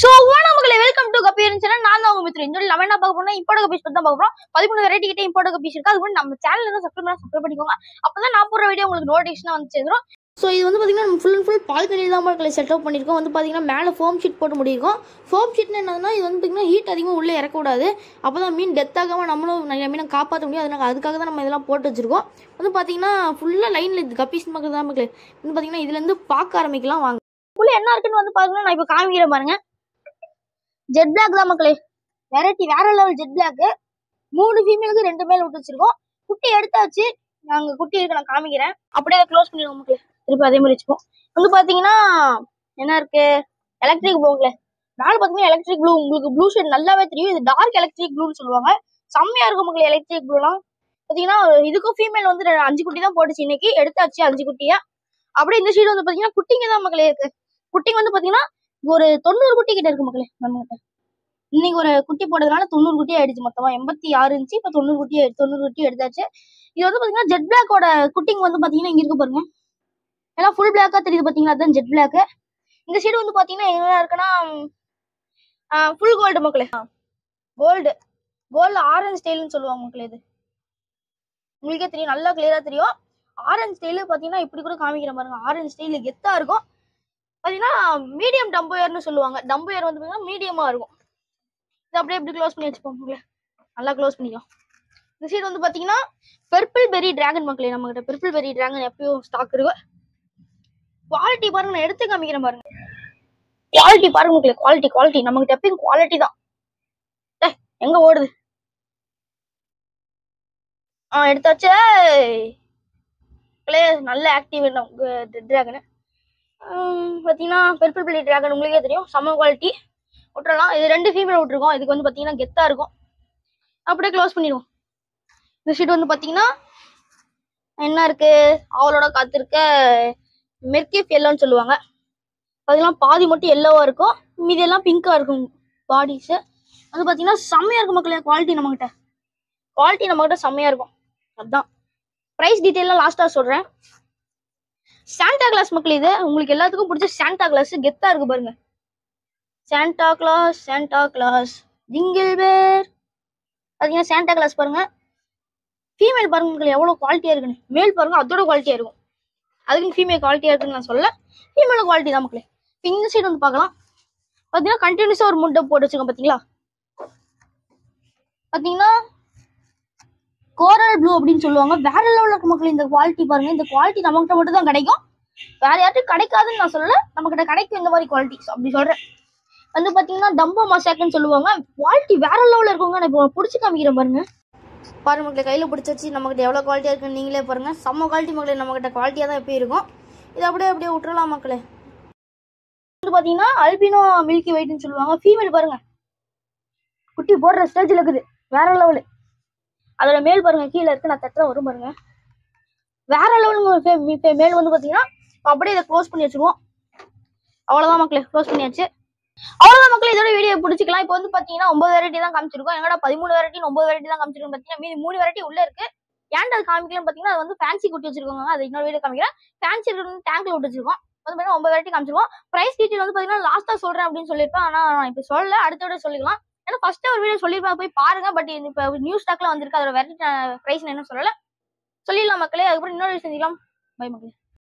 So, welcome to Kapiyan channel. நான் தான் உங்க மித்ரு. இந்த வீடியோல என்ன பார்க்க போறோம்னா இம்போர்ட் கப்பீஸ் பத்தி தான் பார்க்க போறோம். 13 வெரைட்டி கிட்ட இம்போர்ட் கப்பீஸ் இருக்கு. அதுக்கு நம்ம சேனல்ல சப்ஸ்கிரைப் பண்ணிக்கோங்க. அப்பதான் நான் போடுற வீடியோ உங்களுக்கு நோட்டிஃபிகேஷனா வந்து சேரும். ஸோ இது வந்து பார்த்தீங்கன்னா நம்ம ஃபுல் அண்ட் ஃபுல் பால்கனியில் தான் மக்களே செட்டப் பண்ணியிருக்கோம். வந்து பார்த்தீங்கன்னா மேலே ஃபோம் ஷீட் போட்டு முடியிருக்கோம். ஃபோம் ஷீட்னு என்னன்னா இது வந்து பார்த்தீங்கன்னா ஹீட் அதிகமாக உள்ளே இறக்கக்கூடாது. அப்போ தான் மீன் டெத் ஆகாமல் நம்மளும் நிறைய மீனை காப்பாற்ற முடியும். அதனால அதுக்காக தான் நம்ம இதெல்லாம் போட்டு வச்சிருக்கோம். வந்து பார்த்தீங்கன்னா ஃபுல்லாக லைனில் இது கப்பீஸ் மக்கள் தான் மக்களே. வந்து பார்த்தீங்கன்னா இதுலேருந்து பார்க்க ஆரம்பிக்கலாம் வாங்க. ஃபுல்லாக என்ன இருக்குன்னு வந்து பார்த்தீங்கன்னா நான் இப்போ காமிக்கிறேன் பாருங்க. ஜெட் பிளாக் தான் மக்களே, வெரைட்டி வேற லெவல் ஜெட் பிளாக். 3 ஃபீமேலுக்கு 2 மேல் விட்டு வச்சிருக்கோம். குட்டி எடுத்தாச்சு. நாங்க குட்டி இருக்கு நான் காமிக்கிறேன். அப்படியே க்ளோஸ் பண்ணிடுவோம் மக்களே. திருப்பி அதே மாதிரி வச்சுப்போம். வந்து பாத்தீங்கன்னா என்ன இருக்கு, எலக்ட்ரிக் ப்ளூங்களே. மேல பாத்தீங்கன்னா எலக்ட்ரிக் ப்ளூ, உங்களுக்கு ப்ளூ ஷேட் நல்லாவே தெரியும். இது டார்க் எலக்ட்ரிக் ப்ளூன்னு சொல்லுவாங்க. செம்மையா இருக்கும் மக்களே எலக்ட்ரிக் ப்ளூலாம். பாத்தீங்கன்னா இதுக்கும் ஃபீமேல் வந்து 5 குட்டி தான் போட்டுச்சு இன்னைக்கு, எடுத்தாச்சு 5 குட்டியா. அப்படியே இந்த சைடு வந்து பாத்தீங்கன்னா குட்டிங்க தான் மக்களே இருக்கு. குட்டிங்க வந்து பாத்தீங்கன்னா ஒரு 90 குட்டி கிட்ட இருக்கு மக்களே. நம்ம கிட்ட இன்னைக்கு ஒரு குட்டி போட்டதுனால 90 குட்டி ஆயிடுச்சு. மொத்தமா 86 இருந்துச்சு, இப்ப 90 குட்டி எடுத்தாச்சு. இது வந்து பாத்தீங்கன்னா ஜெட் பிளாக்கோட குட்டிங்க வந்து பாத்தீங்கன்னா இங்க இருக்கு பாருங்க. எல்லாம் ஃபுல் பிளாக்கா தெரியுது பாத்தீங்கன்னா, அதுதான் ஜெட் பிளாக். இந்த சைடு வந்து பாத்தீங்கன்னா என்ன இருக்குன்னா ஃபுல் கோல்டு மக்களே. கோல்டு ஆரஞ்சு ஸ்டைல்னு சொல்லுவாங்க மக்களே. இது உங்களுக்கே தெரியும், நல்லா கிளியரா தெரியும். ஆரஞ்சு ஸ்டைலு பாத்தீங்கன்னா இப்படி கூட காமிக்கிற பாருங்க. ஆரஞ்சு ஸ்டைலு கெத்தா இருக்கும். பாத்தீங்கன்னா மீடியம் டம்போயர்னு சொல்லுவாங்க. டம்போயர் வந்து பாத்தீங்கன்னா மீடியமா இருக்கும். இது அப்படியே எப்படி க்ளோஸ் பண்ணி வச்சுப்போம் மக்களே. நல்லா க்ளோஸ் பண்ணிக்கலாம். இந்த சைடு வந்து பாத்தீங்கன்னா பெர்பிள் பெரி டிராகன் மக்களே. நம்ம கிட்ட பெர்பிள் பெரி டிராகன் எப்பயும் ஸ்டாக் இருக்கு. குவாலிட்டி பாருங்க, நான் எடுத்து காமிக்கிறேன் பாருங்க. குவாலிட்டி பாருங்க மக்களே, குவாலிட்டி நம்ம கிட்ட எப்பயும் குவாலிட்டி தான். எங்க ஓடுது? எடுத்தாச்சு. நல்ல ஆக்டிவ் டிராகன். பாத்தீங்கன்னா பெர்பிள் பெரி டிராகன் உங்களுக்கே தெரியும், செம்ம குவாலிட்டி. விட்டுறலாம். இது 2 ஃபீமேல் விட்டுருக்கோம். இதுக்கு வந்து பாத்தீங்கன்னா கெத்தா இருக்கும். அப்படியே க்ளோஸ் பண்ணிடுவோம். இந்த ஷீட் வந்து பாத்தீங்கன்னா என்ன இருக்கு, அவளோட காத்திருக்க மெர்கிஃப் எல்லோன்னு சொல்லுவாங்க. அதெல்லாம் பாதி மட்டும் எல்லோவா இருக்கும், மீதி எல்லாம் பிங்கா இருக்கும் பாடிஸ். வந்து பாத்தீங்கன்னா செம்மையா இருக்கும் மக்களே. குவாலிட்டி நம்மகிட்ட செம்மையா இருக்கும். அதுதான் பிரைஸ் டீடைல்லாம் லாஸ்டா சொல்றேன். சாண்டா கிளாஸ் மக்களே. இது உங்களுக்கு எல்லாத்துக்கும் பிடிச்ச சாண்டா கிளாஸ். கெத்தா இருக்கு பாருங்க. சாண்டா கிளாஸ் ஜிங்கிள் பேர். பாத்தீங்கன்னா சாண்டா கிளாஸ் பாருங்க. ஃபீமேல் பாருங்க மக்களே எவ்வளவு குவாலிட்டியா இருக்குன்னு. மேல் பாருங்க அதோட குவாலிட்டியா இருக்கும். அதுக்கு ஃபீமேல் குவாலிட்டியா இருக்குன்னு நான் சொல்ல, ஃபீமேல் குவாலிட்டி தான் மக்களே. இந்த சைடு வந்து பார்க்கலாம். பாத்தீங்கன்னா கண்டினியூஸா ஒரு முட்டை போட்டு வச்சுக்கோங்க. பாத்தீங்கன்னா கோரல் ப்ளூ அப்படின்னு சொல்லுவாங்க. வேற லெவல்ல இருக்கு மக்களே இந்த குவாலிட்டி பாருங்க. இந்த குவாலிட்டி நம்மகிட்ட மட்டும் தான் கிடைக்கும், வேற யார்ட்டும் கிடைக்காதுன்னு நான் சொல்லல. நம்ம கிட்ட கிடைக்கும் இந்த மாதிரி குவாலிட்டி, அப்படி சொல்றேன். வந்து பாத்தீங்கன்னா டம்போ மசாக்குன்னு சொல்லுவாங்க. குவாலிட்டி வேற லெவல்ல இருக்குங்க. நான் இப்போ பிடிச்சி காமிக்கிறேன் பாருங்க. பாருங்க மக்களே, கையில பிடிச்சி நம்ம கிட்ட எவ்வளவு குவாலிட்டியா இருக்குன்னு நீங்களே பாருங்க. செம்ம குவாலிட்டி மக்களே. நம்ம கிட்ட குவாலிட்டியா தான் எப்பயும் இருக்கும். இது அப்படியே விட்டுறலாம் மக்களே. வந்து பாத்தீங்கன்னா அல்பினோ மில்கி ஒயிட்னு சொல்லுவாங்க. ஃபீமேல் பாருங்க குட்டி போடுற ஸ்டேஜ்ல இருக்குது. வேற லெவலு. அதோட மேல் பாருங்க கீழே இருக்கு, நான் தட்டுற வரும் பாருங்க. வேற லெவலுங்க மேல் வந்து பாத்தீங்கன்னா. அப்படியே இதை க்ளோஸ் பண்ணி வச்சிருவோம். அவ்வளவுதான் மக்களே, க்ளோஸ் பண்ணியாச்சு. அவ்வளவுதான் மக்களே, இதோட வீடியோ பிடிச்சிக்கலாம். இப்போ வந்து பாத்தீங்கன்னா 9 வெரைட்டி தான் காமிச்சிருக்கோம். எங்கடா 13 வெரைட்டி 9 வெரைட்டி தான் காமிச்சிருக்கோம் பாத்தீங்கன்னா, மீதி 3 வெரைட்டி உள்ள இருக்கு. ஏன்டா அது காமிக்கலன்னு பாத்தீங்கன்னா, அது வந்து ஃபேன்சி குட்டி வச்சிருக்கோங்க. அது இன்னொரு வீடியோ காமிக்கிறேன். ஃபேன்சி டேங்க்ல விட்டு வச்சிருக்கோம். வந்து பாத்தீங்கன்னா 9 வெரைட்டி காமிச்சிருக்கோம். பிரைஸ் டீடைல் வந்து பாத்தீங்கன்னா லாஸ்டா சொல்றேன் அப்படின்னு சொல்லியிருப்பேன். ஆனா நான் இப்ப சொல்லல, அடுத்த வீடியோ சொல்லிக்கலாம். ஏன்னா ஃபர்ஸ்ட் ஒரு வீடியோ சொல்லிருப்பேன், போய் பாருங்க. பட் இப்ப நியூ ஸ்டாக்ல வந்திருக்கு, அதோட வெரைட்டி பிரைஸ் என்ன சொல்லல. சொல்லிடலாம் மக்களே. அதுக்கப்புறம் இன்னொரு விஷயம் செஞ்சுக்கலாம். பை மக்களே.